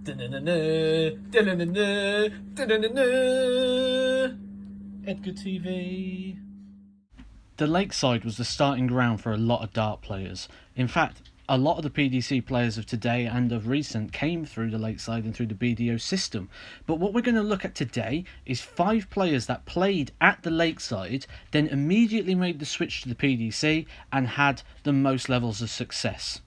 Edgar TV. The Lakeside was the starting ground for a lot of dart players. In fact, a lot of the PDC players of today and of recent came through the Lakeside and through the BDO system. But what we're going to look at today is 5 players that played at the Lakeside, then immediately made the switch to the PDC and had the most levels of success.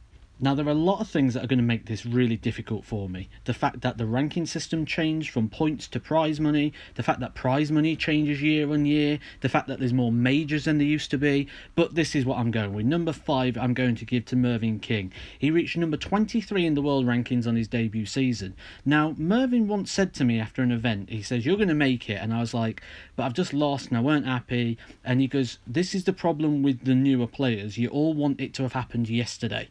Now, there are a lot of things that are going to make this really difficult for me. The fact that the ranking system changed from points to prize money, the fact that prize money changes year on year, the fact that there's more majors than there used to be. But this is what I'm going with. Number 5, I'm going to give to Mervyn King. He reached number 23 in the world rankings on his debut season. Now, Mervyn once said to me after an event, he says, "You're going to make it." And I was like, "But I've just lost and I weren't happy." And he goes, "This is the problem with the newer players. You all want it to have happened yesterday."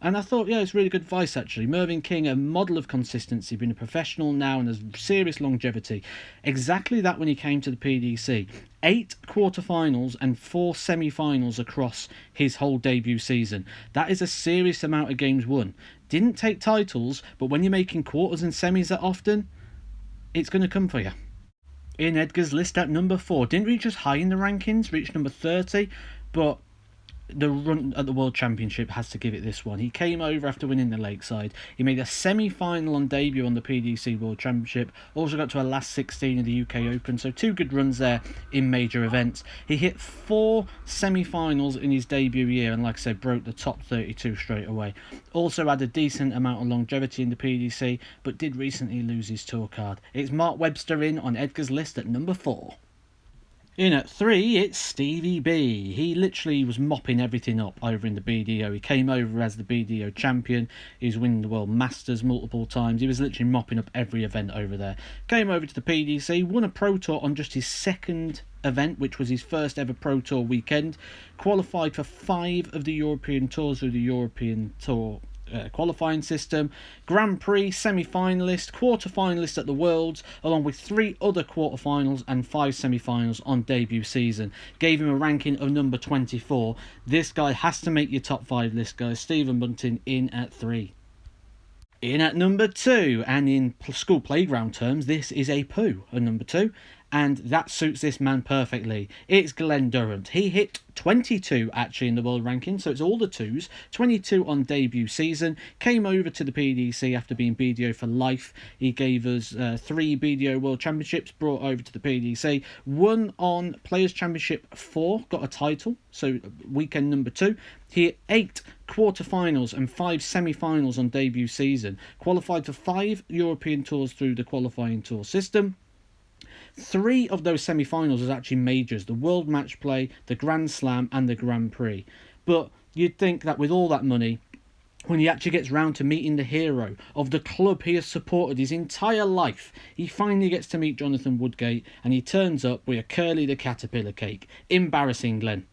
And I thought, yeah, it's really good advice, actually. Mervyn King, a model of consistency, been a professional now and has serious longevity. Exactly that when he came to the PDC. 8 quarterfinals and 4 semi-finals across his whole debut season. That is a serious amount of games won. Didn't take titles, but when you're making quarters and semis that often, it's going to come for you. In Edgar's list at number 4. Didn't reach as high in the rankings, reached number 30, but the run at the World Championship has to give it this one. He came over after winning the Lakeside. He made a semi-final on debut on the PDC World Championship. Also got to a last 16 of the UK Open. So 2 good runs there in major events. He hit 4 semi-finals in his debut year and, like I said, broke the top 32 straight away. Also had a decent amount of longevity in the PDC, but did recently lose his tour card. It's Mark Webster in on Edgar's list at number 4. In at 3, it's Stevie B. He literally was mopping everything up over in the BDO. He came over as the BDO champion. He was winning the World Masters multiple times. He was literally mopping up every event over there. Came over to the PDC, won a Pro Tour on just his second event, which was his first ever Pro Tour weekend. Qualified for 5 of the European Tours through the European Tour qualifying system. Grand Prix semi-finalist, quarter-finalist at the Worlds, along with 3 other quarter-finals and 5 semi-finals on debut season. Gave him a ranking of number 24. This guy has to make your top 5 list, guys. Stephen Bunting in at 3. In at number 2, and in school playground terms, this is a poo at number 2. And that suits this man perfectly. It's Glenn Durrant. He hit 22 actually in the world ranking, so it's all the 2s. 22 on debut season. Came over to the PDC after being BDO for life. He gave us 3 BDO World Championships, brought over to the PDC. Won on Players Championship 4, got a title, so weekend number 2. He hit 8 quarterfinals and 5 semi-finals on debut season. Qualified for 5 European tours through the qualifying tour system. 3 of those semi-finals was actually majors, the World Match Play, the Grand Slam and the Grand Prix. But you'd think that with all that money, when he actually gets round to meeting the hero of the club he has supported his entire life, he finally gets to meet Jonathan Woodgate and he turns up with a Curly the Caterpillar cake. Embarrassing, Glenn.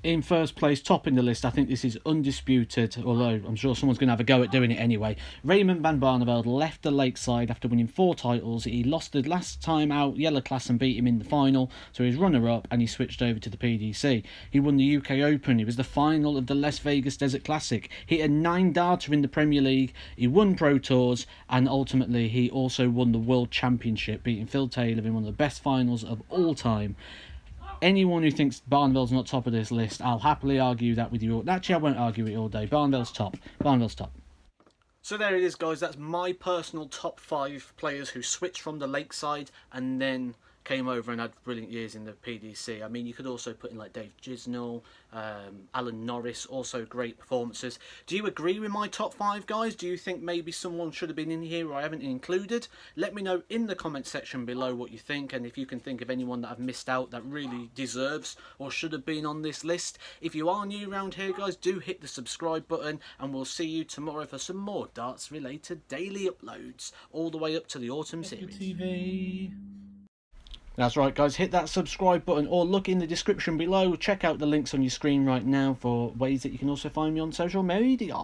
In first place, topping the list, I think this is undisputed, although I'm sure someone's going to have a go at doing it anyway. Raymond van Barneveld left the Lakeside after winning 4 titles. He lost the last time out, Yellow Class, and beat him in the final, so he's runner-up and he switched over to the PDC. He won the UK Open. It was the final of the Las Vegas Desert Classic. He hit a 9-darter in the Premier League. He won Pro Tours, and ultimately he also won the World Championship, beating Phil Taylor in one of the best finals of all time. Anyone who thinks Barneveld's not top of this list, I'll happily argue that with you. Actually, I won't argue it all day. Barneveld's top. Barneveld's top. So there it is, guys. That's my personal top 5 players who switched from the Lakeside and then came over and had brilliant years in the PDC. I mean, you could also put in like Dave Gisnell, Alan Norris, also great performances. Do you agree with my top 5, guys? Do you think maybe someone should have been in here or I haven't included? Let me know in the comment section below what you think, and if you can think of anyone that I've missed out that really deserves or should have been on this list. If you are new around here, guys, do hit the subscribe button, and we'll see you tomorrow for some more darts related daily uploads, all the way up to the autumn series. TV. That's right, guys, hit that subscribe button or look in the description below. Check out the links on your screen right now for ways that you can also find me on social media.